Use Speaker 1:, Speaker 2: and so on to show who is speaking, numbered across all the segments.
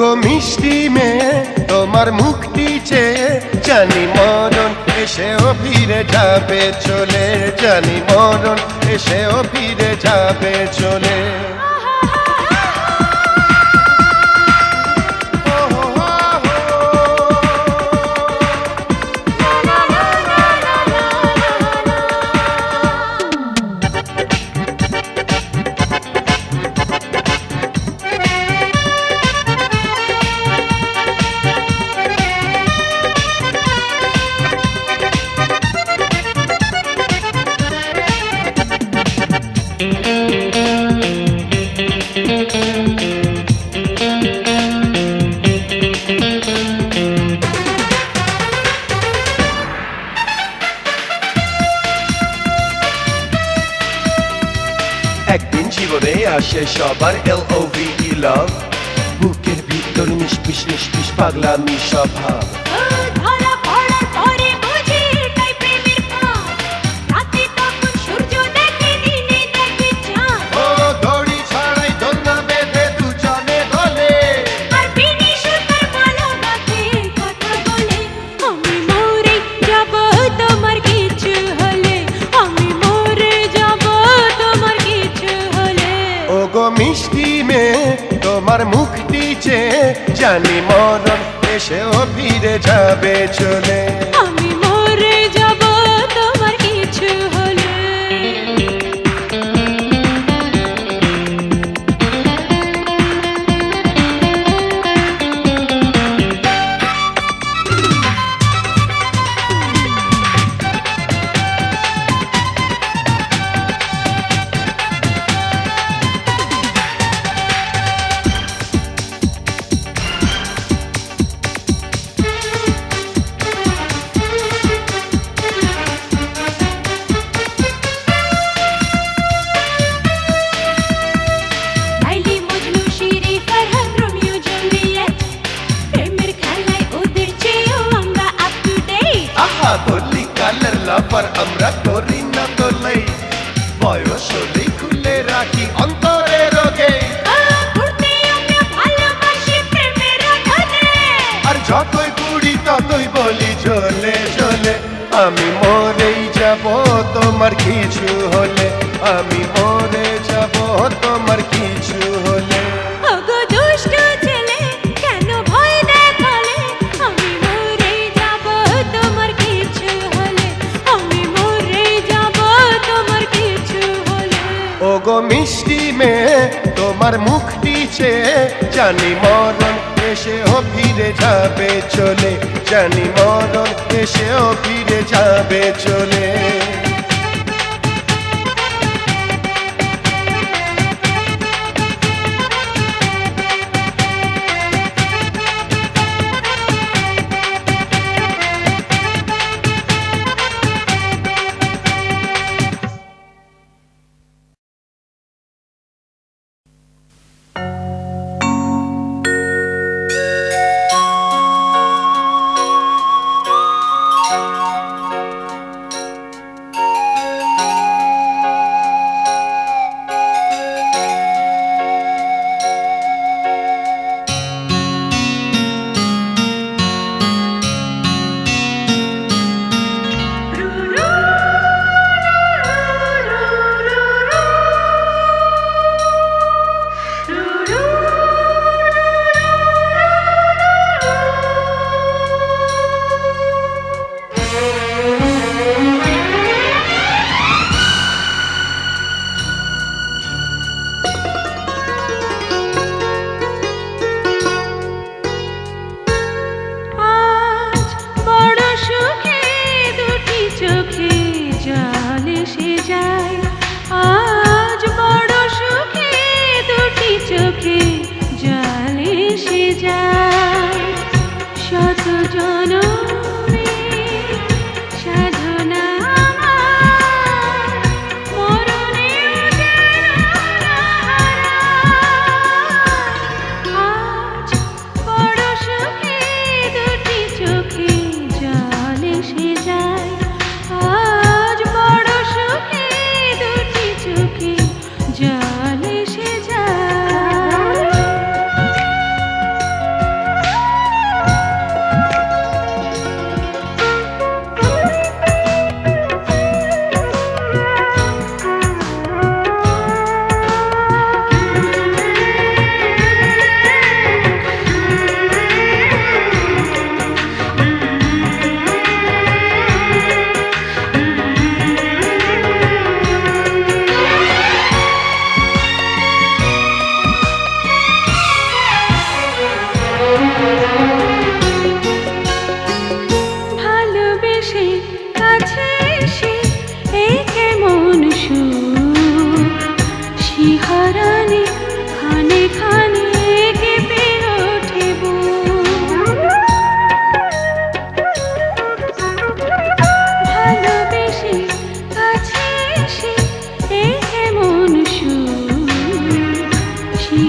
Speaker 1: গো মিষ্টি মেয়ে তোমার মুক্তি চেয়ে জানি মরণ এসেও ফিরে যাবে চলে, জানি মরণ এসেও ফিরে যাবে চলে। একদিন জীবনে আসে সবার LOVE লাভ, বুকের ভিতর নিষ্পিস নিষ্পিস পাগলামি স্বভাব।
Speaker 2: ধরা পড়ার পরে বুঝি এটাই প্রেমের ভাব, রাতে তখন সূর্য দেখে দিনে দেখে চাঁদ।
Speaker 1: ও দড়ি ছাড়াই দোলনা বেঁধে দুজনে দোলে,
Speaker 2: আর বিনি সুতার মালা গাঁথে কথা বলে। আমি মরে যাব তোমার কিছু হলে, আমি মরে যাব তোমার কিছু হলে।
Speaker 1: ও গো মিষ্টি মেয়ে তোমার মুক্তি চেয়ে জানি মরণ এসেও ফিরে যাবে চলে।
Speaker 2: আমি মরে যাব তোমার কিছু হলে। Laili Majnu Siri Farhan Romeo Juliet, প্রেমের খেলায় ওদের চেয়েও আমরা আপ টু ডেট।
Speaker 1: আহা বলি কালের লাভার আমরা করি না তোলাই, বয়স হলেই খুলে রাখি অন্তরে রোগে।
Speaker 2: ঘুরতে আমরা ভালোবাসি প্রেমের আধারে,
Speaker 1: আর যতই বুড়ি ততই বলি চলে চলে। আমি মরেই যাব তোমার কিছু হলে, আমি মরে যাব তোমার কিছু হলে।
Speaker 2: ওগো দুষ্ট ছেলে কেন ভয় দেখালে, আমি মরে যাব তোমার কিছু হলে, আমি মরে যাব তোমার কিছু হলে।
Speaker 1: ও গো মিষ্টি মেয়ে তোমার মুক্তি চেয়ে জানি মরণ এসেও ফিরে যাবে চলে, জানি মরণ এসেও ফিরে যাবে চলে।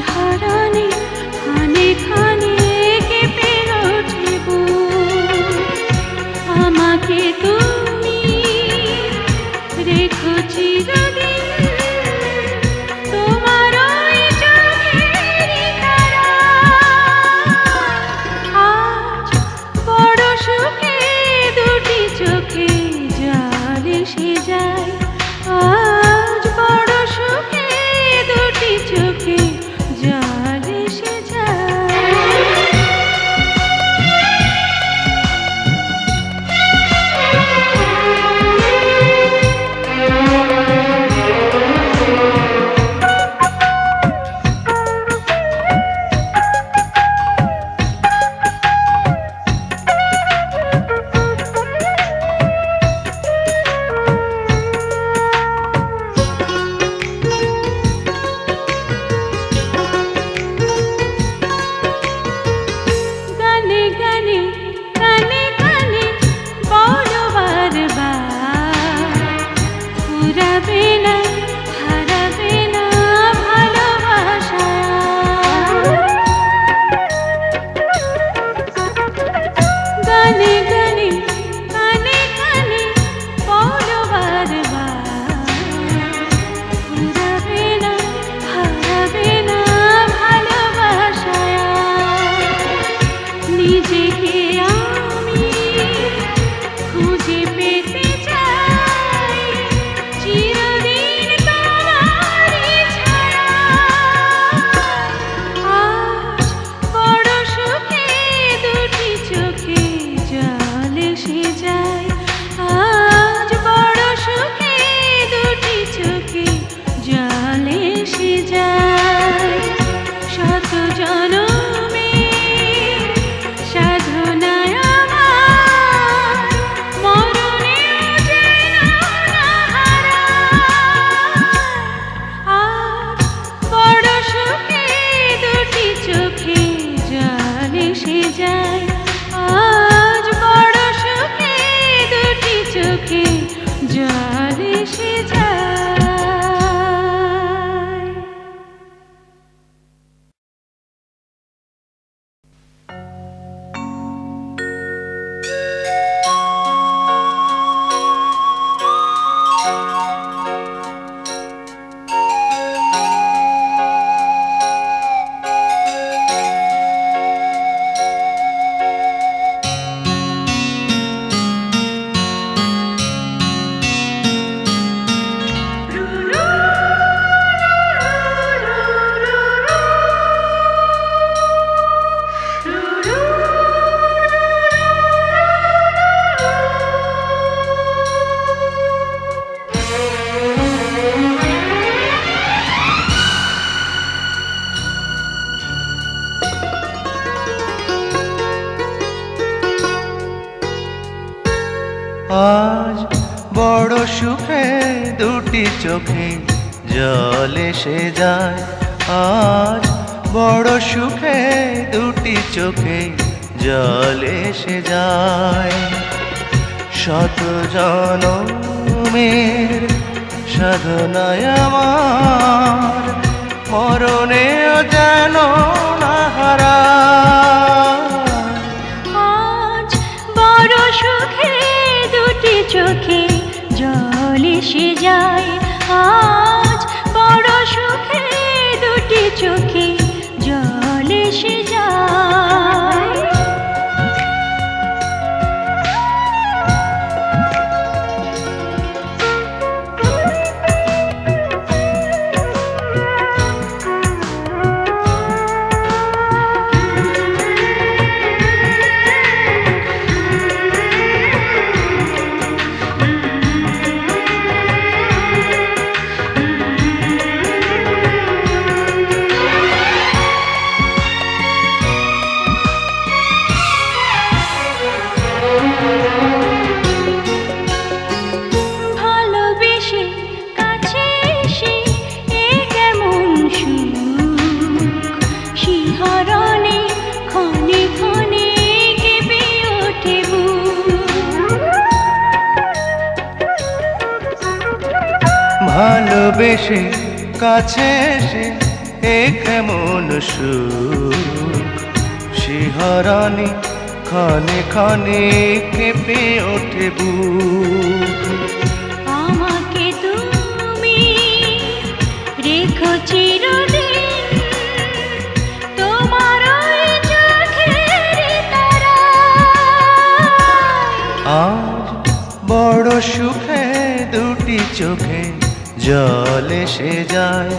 Speaker 2: শিহরণে খানে খানে কেঁপে ওঠে বুক। আমাকে তুমি রেখো চিরদিন তোমার ওই চোখেরই তারায়। আজ বড় সুখে দুটি চোখে জল এসে যায়। আজ বড় সুখে দুটি চোখে জল এসে যায়। গানে গানে কানে কানে বলো বারবার, ফুরাবে না হারাবে না ভালোবাসা। গানে গানে কানে কানে বলো বারবার, ফুরাবে না হারাবে না ভালোবাসা। নিজেকে আমি খুঁজে পেতে চাই চিরদিন তোমারই ছায়ায়। আজ বড় সুখে দুটি চোখে জল এসে যায়। আজ বড় সুখে দুটি চোখে জল এসে যায়। শত জনমের সাধনায় আমার মরণেও যেন না হারায়। আজ বড় সুখে দুটি চোখে জল এসে যায়। আজ বড় সুখে দুটি চোখে জল এসে যায়।
Speaker 3: আজ বড় সুখে দুটি চোখে জল এসে যায়। আজ বড় সুখে দুটি চোখে জল এসে যায়। শত জনমের সাধনায় আমার মরণেও যেন না হারায়।
Speaker 2: আজ বড় সুখে দুটি চোখে জল এসে যায়। আজ বড় সুখে দুটি চোখে জল এসে যায়।
Speaker 3: ভালোবেসে কাছে এসে এ কেমন সুখ শিহরণে ক্ষণে ক্ষণে কেঁপে ওঠে বুক।
Speaker 2: আমাকে তুমি রেখো চিরদিন তোমার ওই চোখের তারায়।
Speaker 3: আজ বড় সুখে দুটি চোখে জল এসে যায়,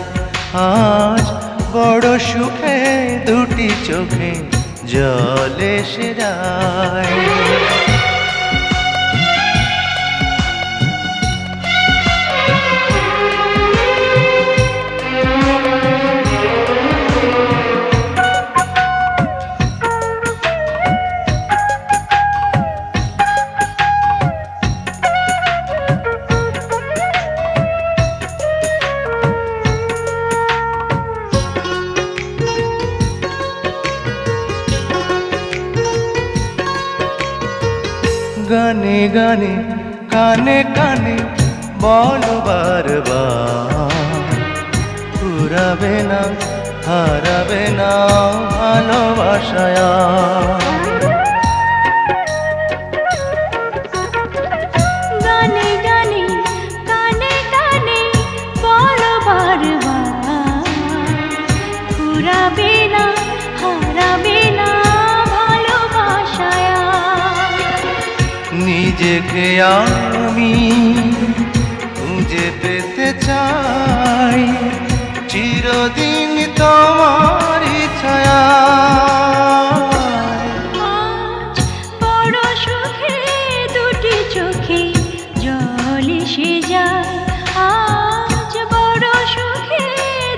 Speaker 3: আজ বড় সুখে দুটি চোখে জল এসে যায়। গানে গানে কানে কানে বলো বারবার, ফুরাবে না হারাবে না ভালোবাসায়।
Speaker 2: গানে গানে কানে কানে বলো বারবার, ফুরাবে না হারাবে না ভালোবাসায়।
Speaker 3: নিজেকে আমি খুঁজে পেতে চাই চিরদিন তোমারই ছায়া।
Speaker 2: আজ বড় সুখে দুটি চোখে জল এসে যায়, আজ বড় সুখে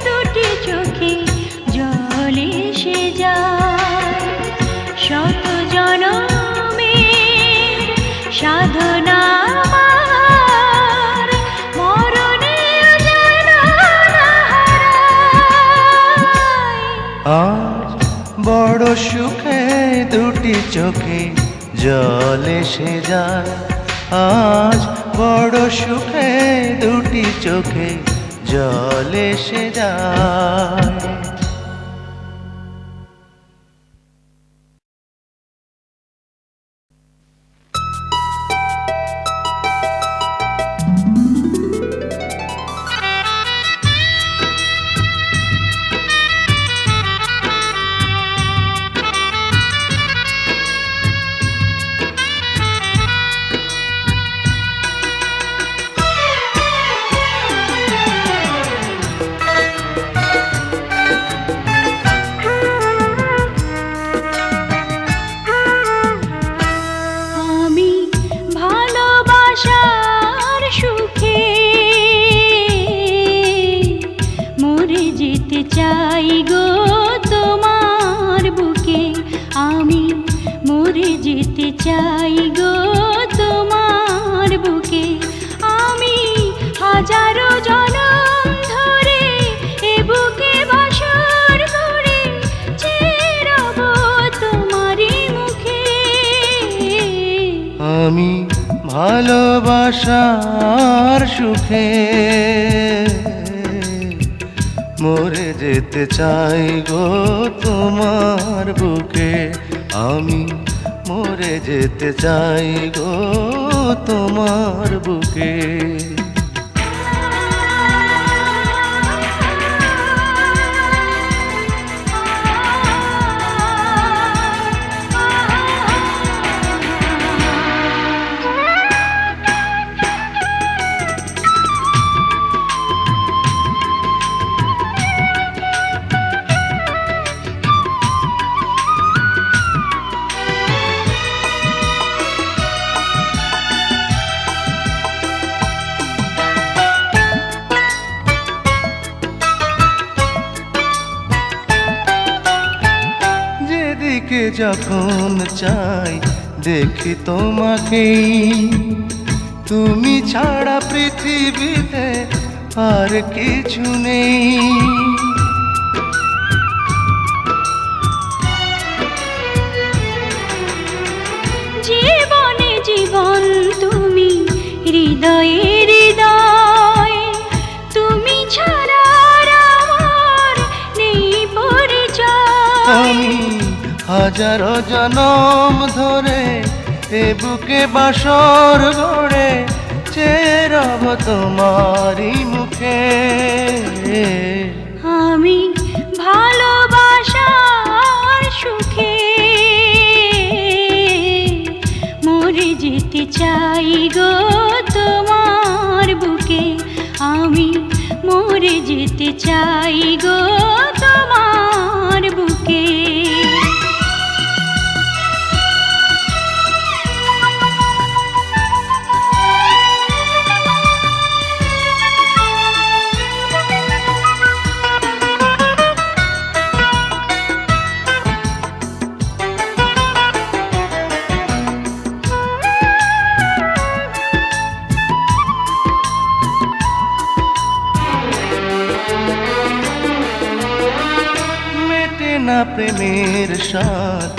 Speaker 2: দুটি চোখে জল এসে যায়। শত জনমের সাধনা আমার মরণে যেন না হারায়।
Speaker 3: আজ বড় সুখে দুটি চোখে জল এসে যায়, আজ বড় সুখে দুটি চোখে জল এসে যায়।
Speaker 2: আমি ভালোবাসার সুখে মরে যেতে চাই গো তোমার বুকে, আমি মরে যেতে চাই গো তোমার বুকে। আমি হাজারো জনম ধরে এ বুকে বাসর করে চেয়ে রব তোমারই মুখে।
Speaker 3: আমি ভালোবাসার সুখে মরে যেতে চাই গো তোমার বুকে, আমি মরে যেতে চাই গো তোমার বুকে। যেদিকে যখন চাই দেখি তোমাকে, তুমি ছাড়া পৃথিবীতে আর কিছু নেই।
Speaker 2: জীবনে জীবন তুমি হৃদয়ে হৃদয়, তুমি ছাড়া আর আমার
Speaker 3: আমি হাজারো জনম ধরে এ বুকে বাসর গড়ে চেয়ে রব তোমারই মুখে।
Speaker 2: আমি ভালোবাসার সুখে মরে যেতে চাই গো তোমার বুকে। আমি মরে যেতে চাই গো তোমার বুকে।
Speaker 3: মেটে না প্রেমের স্বাদ,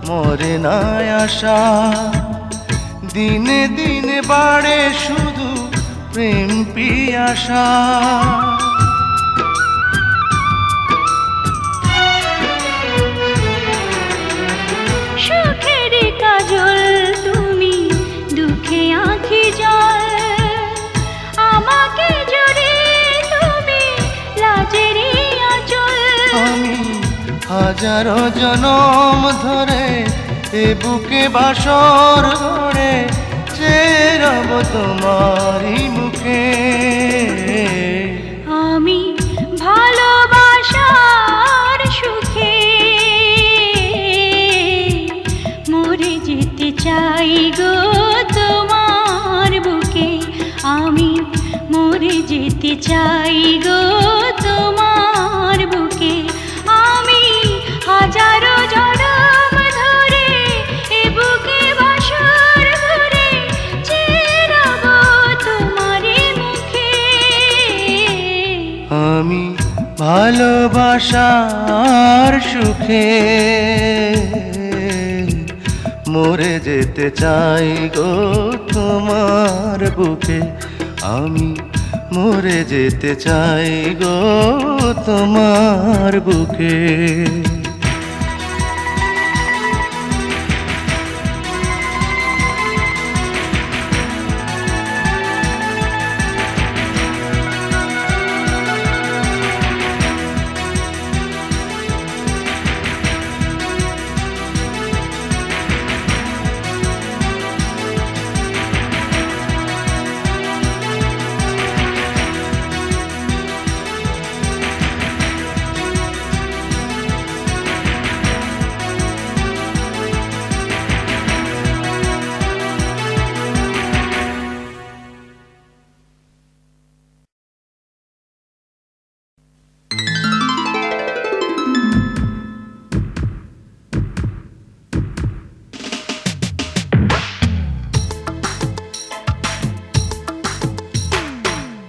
Speaker 3: মরে না আশা, দিনে দিনে বাড়ে শুধু প্রেম পিয়াসা।
Speaker 2: সুখের কাজল তুমি, দুঃখে আঁখি জল, আমাকে জড়িয়ে তুমি লাজের আঁচল।
Speaker 3: আমি হাজারো জনম ধরে এ বুকে বাসর গড়ে চেয়ে রব তোমারই মুখে।
Speaker 2: আমি ভালোবাসার সুখে মরে যেতে চাই গো তোমার বুকে। আমি মরে যেতে চাই গো তোমার বুকে। আমি হাজারো জনম ধরে এ বুকে বাসর ধরে চেয়ে রব তোমারই মুখে।
Speaker 3: আমি ভালোবাসার সুখে মরে যেতে চাই গো তোমার বুকে। আমি মরে যেতে চাই গো তোমার বুকে।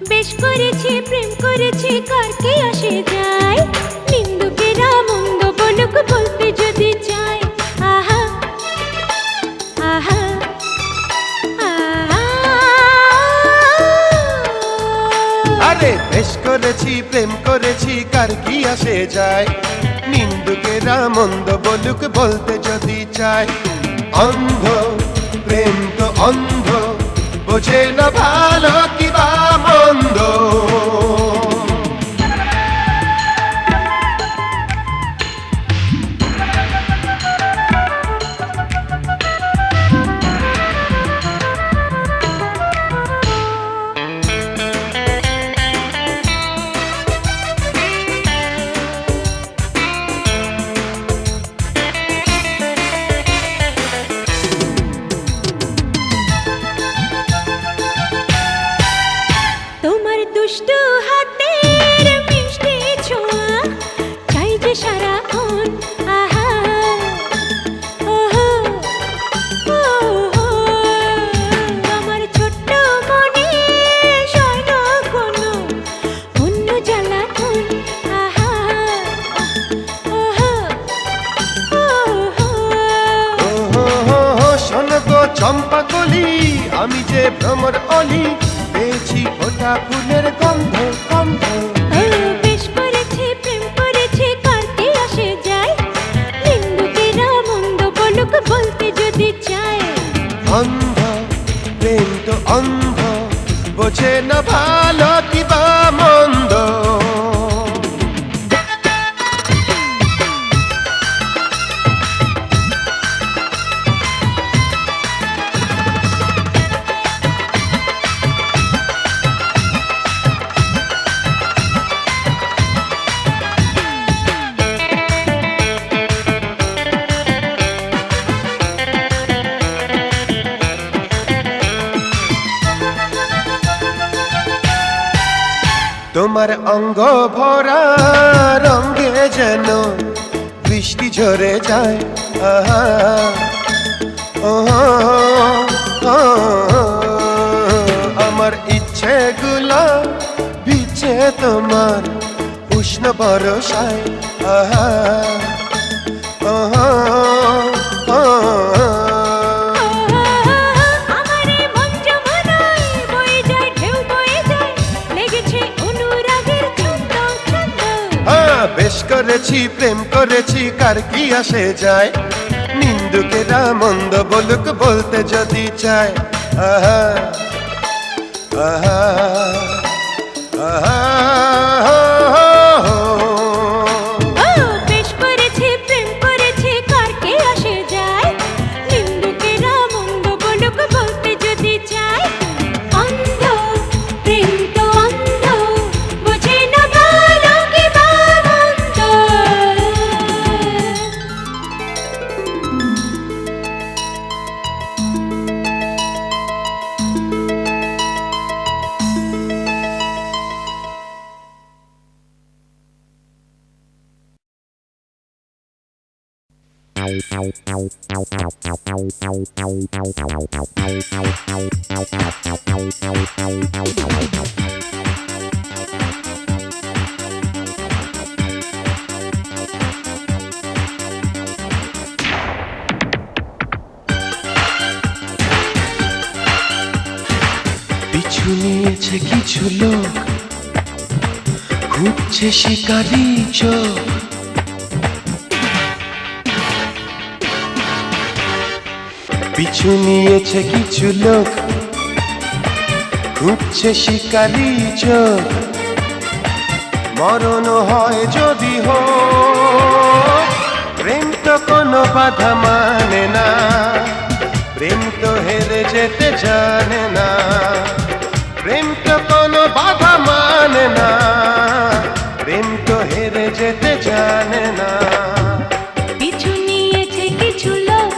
Speaker 2: বেশ করেছি প্রেম করেছি কার কে আসে যায়, নিন্দুকেরা মন্দ বলুক বলতে যদি চায়। আহা আহা আহা।
Speaker 1: আরে বেশ করেছি প্রেম করেছি কার কি আসে যায়, নিন্দুকেরা মন্দ বলুক বলতে যদি চায়। অন্ধ প্রেম তো অন্ধ, বোঝে না ভালো কি বা মন্দ।
Speaker 2: তোমার দুষ্টু হাতের মিষ্টি ছোঁয়া চাই যে সারাক্ষণ। আহা ওহো ওহো, আমার ছোট্ট মনে স্বর্ণ কোনো অন্য জ্বালাতন। আহা ওহো ওহো।
Speaker 1: শোনো গো চম্পা কলি, আমি যে ভ্রমর অলি, পেয়েছি ফোটা ফুলের গন্ধ গন্ধ।
Speaker 2: বেশ করেছি প্রেম করেছি কার কে আসে যায়,
Speaker 1: বোঝে না ভালো কিবা মন্দ। তোমার অঙ্গ ভরা রঙে যেন বৃষ্টি ঝরে যায়, আহা ওহো, ও, আমার ইচ্ছেগুলো ভিজে তোমার উষ্ণ বরসায়, আহা ওহো, ও,
Speaker 2: আমার এই মন যমুনায় বয়ে যায়, ঢেউ বয়ে যায়, লেগেছে অনুরাগের ছন্দ ছন্দ।
Speaker 1: বেশ করেছি প্রেম করেছি কার কি আসে যায়, নিন্দুকেরা মন্দ বলুক বলতে যদি চায়, আহা আহা আহা
Speaker 2: বেশ করেছি প্রেম করেছি কার কে আসে যায়, নিন্দুকেরা মন্দ বলুক বলতে যদি চায়। অন্ধ প্রেম তো অন্ধ, বোঝে না ভালো কিবা মন্দ।
Speaker 1: পিছু নিয়েছে কিছু লোক, ঘুরছে শিকারি চোখ, পিছু নিয়েছে কিছু লোক, ঘুরছে শিকারি চোখ, মরণ হয় যদি হোক, প্রেম তো কোনো বাধা মানে না, প্রেম তো হেরে যেতে জানে না, প্রেম তো কোনো বাধা মানে না, প্রেম তো হেরে যেতে জানে না।
Speaker 2: পিছু নিয়েছে কিছু লোক,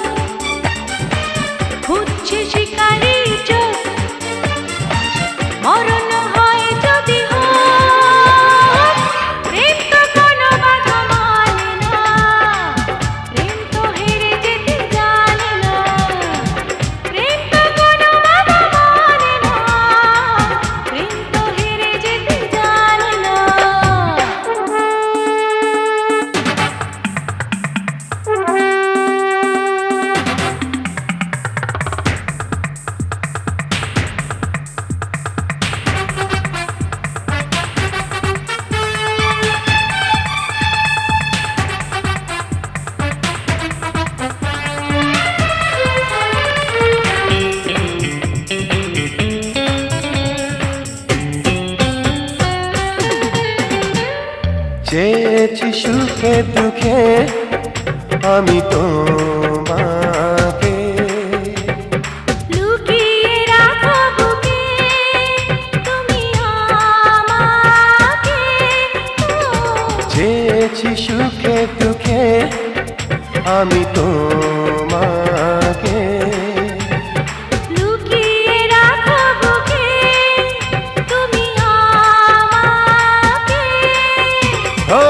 Speaker 2: খুঁজছে শিকারি চোখ, মরণ হয় যদি হোক, প্রেম তো কোনো বাধা মানে না, প্রেম তো হেরে যেতে জানে না, প্রেম তো কোনো বাধা মানে না, প্রেম তো হেরে যেতে জানে না।
Speaker 1: চেয়েছি সুখে দুঃখে আমি তোমাকে,
Speaker 2: লুকিয়ে রাখো বুকে তুমি আমাকে।
Speaker 1: চেয়েছি সুখে দুঃখে আমি তোমাকে,
Speaker 2: লুকিয়ে রাখো বুকে তুমি আমাকে।
Speaker 1: ও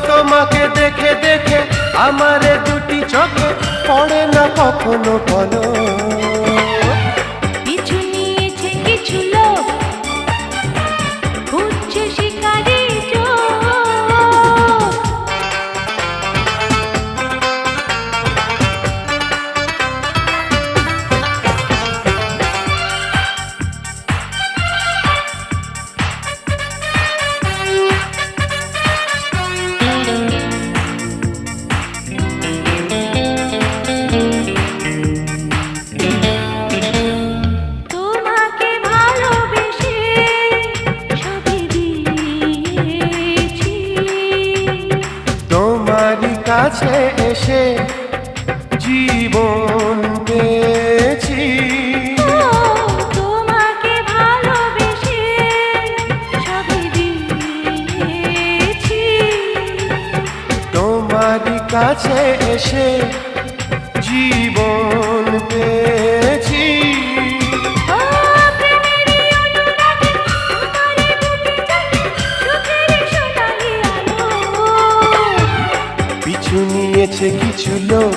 Speaker 1: তোমাকে দেখে দেখে আমার দুটি চোখে পড়ে না কখনো বলো,
Speaker 2: পিছু নিয়েছে কিছু লোক, খুঁজছে শিকারি চোখ।
Speaker 1: এসে জীবন পেয়েছি।
Speaker 2: ও তোমাকে ভালোবেসে সবই দিয়েছি।
Speaker 1: তোমারই কাছে এসে জীবন পেয়েছি।
Speaker 2: ও প্রেমেরই অনুরাগে তোমারই বুকে জাগে সুখেরই সোনালি আলো।
Speaker 1: পিছু নিয়েছে কিছু লোক,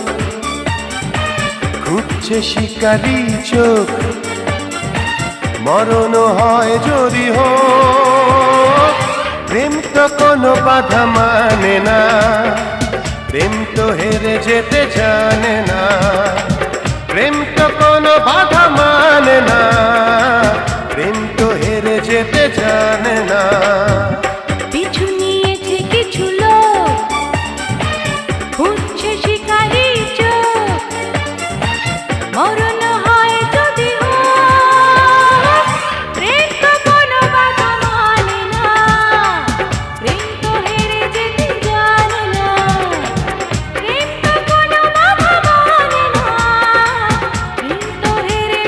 Speaker 1: খুঁজছে শিকারি চোখ, মরণ হয় যদি হোক। প্রেম তো কোনো বাধা মানে না, প্রেম তো হেরে যেতে জানে না। প্রেম তো কোনো বাধা মানে না, প্রেম তো হেরে যেতে জানে না।
Speaker 2: পিছু নিয়েছে কিছু লোক, খুঁজছে শিকারি চোখ, মরণ হয় যদি হোক। প্রেম তো কোনো বাধা মানে না, প্রেম তো হেরে যেতে জানে না। প্রেম তো কোনো বাধা মানে না, প্রেম তো হেরে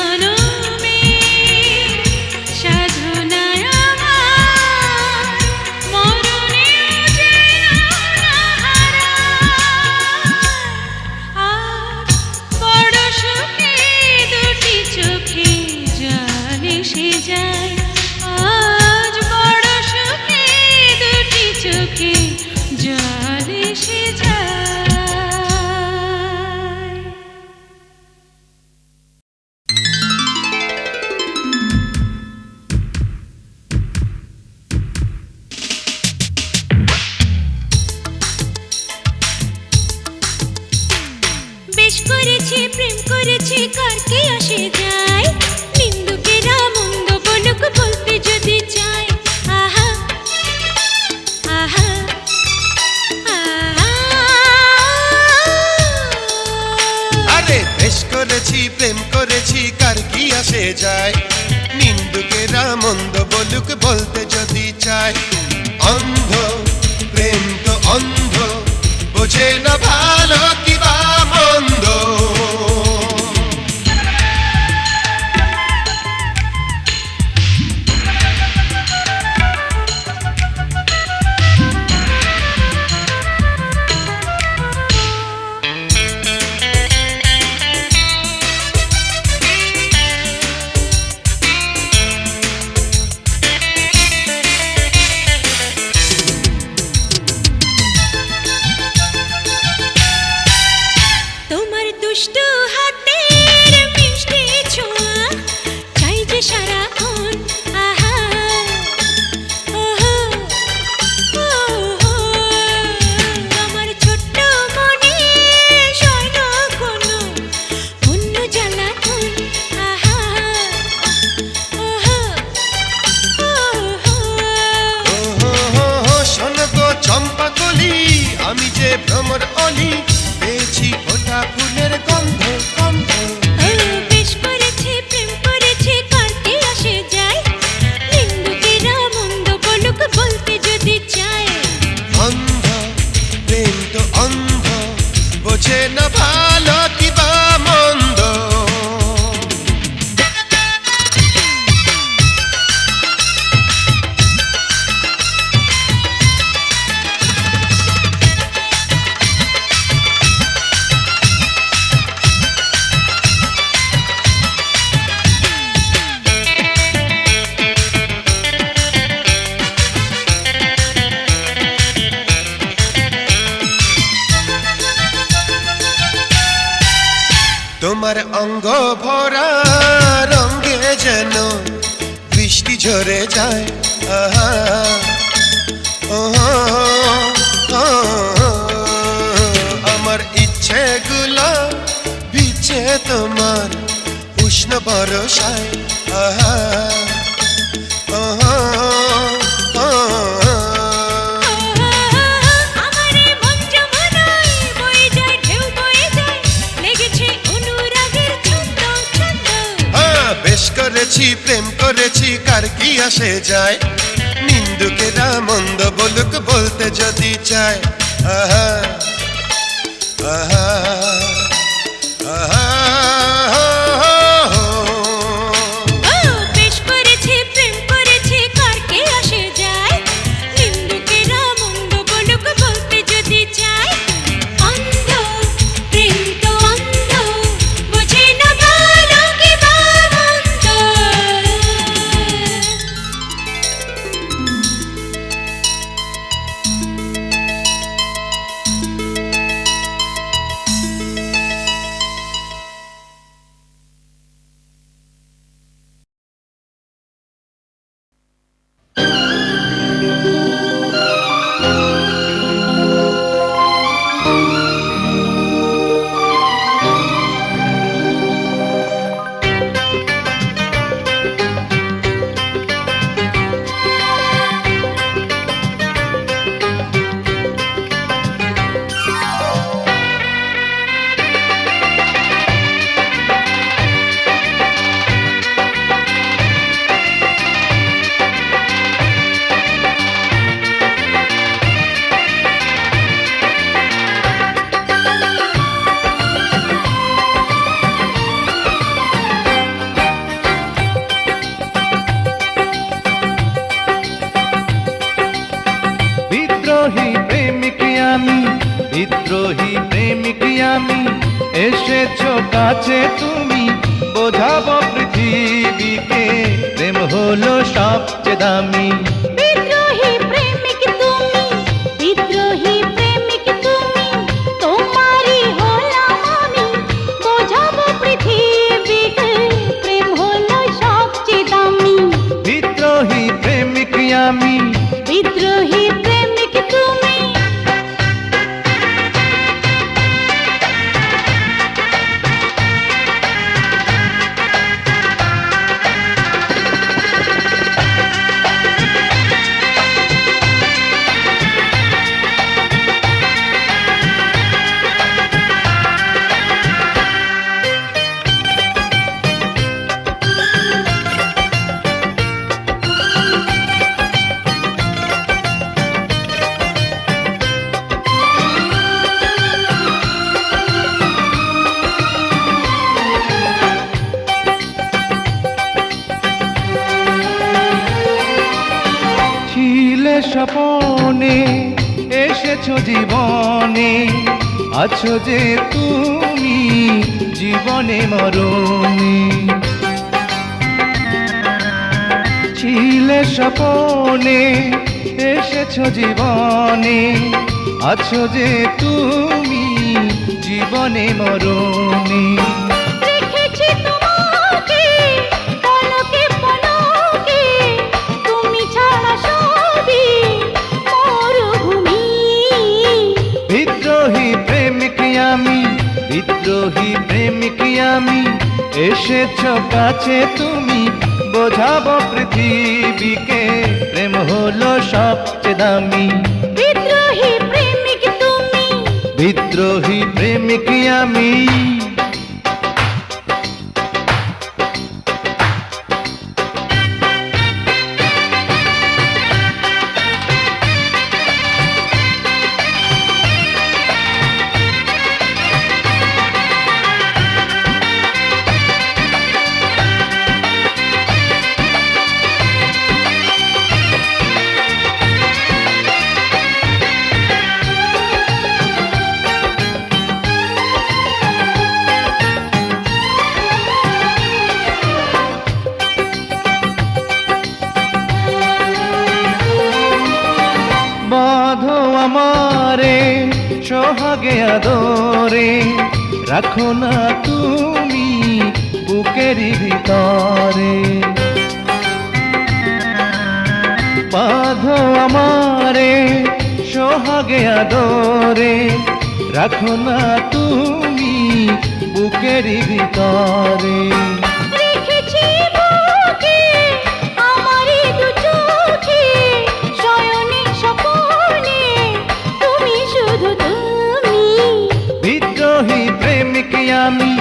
Speaker 2: জনমে সাধনায় আমার মরণেও যেন না হারায়। আর বড় সুখে দুটি চোখে জল এসে যায়, আজ বড় সুখে দুটি চোখে জল এসে যায়। বেশ করেছি প্রেম করেছি কার কি আসে যায়, নিন্দুকেরা মন্দ বলুক বলতে যদি চায়। আহা আহা আহা।
Speaker 1: আরে বেশ করেছি প্রেম করেছি কার কি আসে যায়, নিন্দুকেরা মন্দ বলুক বলতে যদি চায়। অন্ধ প্রেম তো অন্ধ, বোঝে না ভালো কি বা মন্দ।
Speaker 2: তোমার দুষ্টু হাতের মিষ্টি ছোঁয়া চাই যে সারাক্ষণ। আহা ওহো ওহো, আমার ছোট্ট মনে সৈন্য কোনো অন্য জ্বালাতন। আহা ওহো ওহো।
Speaker 1: ওহো শোন গো চম্পা কলি, আমি যে ভ্রমর অলি, পেয়েছি ফোটা ফুলের গন্ধ গন্ধ।
Speaker 2: বেশ করেছি প্রেম করেছি কার কি আসে যায়, নিন্দুকেরা মন্দ বলুক বলতে যদি চায়।
Speaker 1: অন্ধ প্রেম তো অন্ধ, বোঝে না ভালো কি বা মন্দ। তোমার অঙ্গ ভরা রঙে যেন বৃষ্টি ঝরে যায়। আহা ওহো, আমার ইচ্ছেগুলো বিছে তোমার উষ্ণ বরসায়। আহা ওহো,
Speaker 2: আমার এই মন যমুনায় বয়ে যায় ঢেউ বয়ে যায়, লেগেছে অনুরাগের ছন্দ ছন্দ।
Speaker 1: বেশ করেছি প্রেম করেছি কার কি আসে যায়, নিন্দুকেরা মন্দ বলুক বলতে যদি চায়। আহা আহা আহা।
Speaker 2: বেশ করেছি প্রেম করেছি কার কি আসে যায়, নিন্দুকেরা মন্দ বলুক বলতে যদি চায়। অন্ধ প্রেম তো অন্ধ, বোঝে না ভালো কি বা মন্দ।
Speaker 3: বিদ্রোহী প্রেমিক আমি, এসেছো কাছে তুমি, বোঝাবো পৃথিবীকে প্রেম হলো সবচেয়ে দামি।
Speaker 2: বিদ্রোহী প্রেমিক তুমি, বিদ্রোহী প্রেমিক তুমি, তোমারই হলাম আমি, বোঝাবো পৃথিবীকে প্রেম হলো সবচেয়ে দামি।
Speaker 3: বিদ্রোহী প্রেমিক আমি,
Speaker 2: বিদ্রোহী প্রেমিক তুমি।
Speaker 3: ছিলে স্বপনে, এসেছো জীবনে, আছো যে তুমি জীবনে মরণে। ছিলে স্বপনে, এসেছো জীবনে, আছো যে তুমি জীবনে মরণে।
Speaker 2: রেখেছি তোমাকে পলকে পলকে, তুমি ছাড়া সবই মরুভূমি।
Speaker 3: বিদ্রোহী প্রেমিক আমি, বিদ্রোহী প্রেমিক আমি, এসেছো কাছে তুমি, বোঝাবো পৃথিবীকে প্রেম হলো সবচেয়ে দামি।
Speaker 2: বিদ্রোহী প্রেমিক তুমি।
Speaker 3: বিদ্রোহী প্রেমিক আমি। বাঁধো আমারে সোহাগে আদরে, রাখো না তুমি বুকেরই ভিতরে। বাঁধো আমারে সোহাগে আদরে, রাখো না তুমি বুকেরই ভিতরে।
Speaker 2: রেখেছি বুকে আমারই দু চোখে, শয়নে স্বপনে তুমি শুধু তুমি।
Speaker 3: বিদ্রোহী প্রেমিক আমি,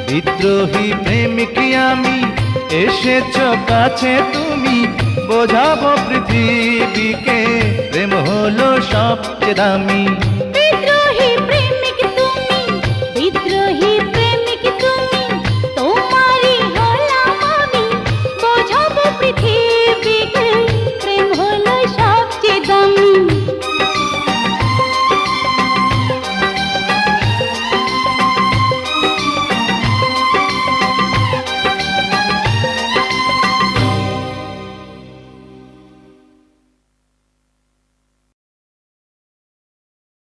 Speaker 3: বিদ্রোহী প্রেমিক আমি, এসেছো কাছে তুমি, বোঝাবো পৃথিবীকে প্রেম হলো সবচেয়ে দামি।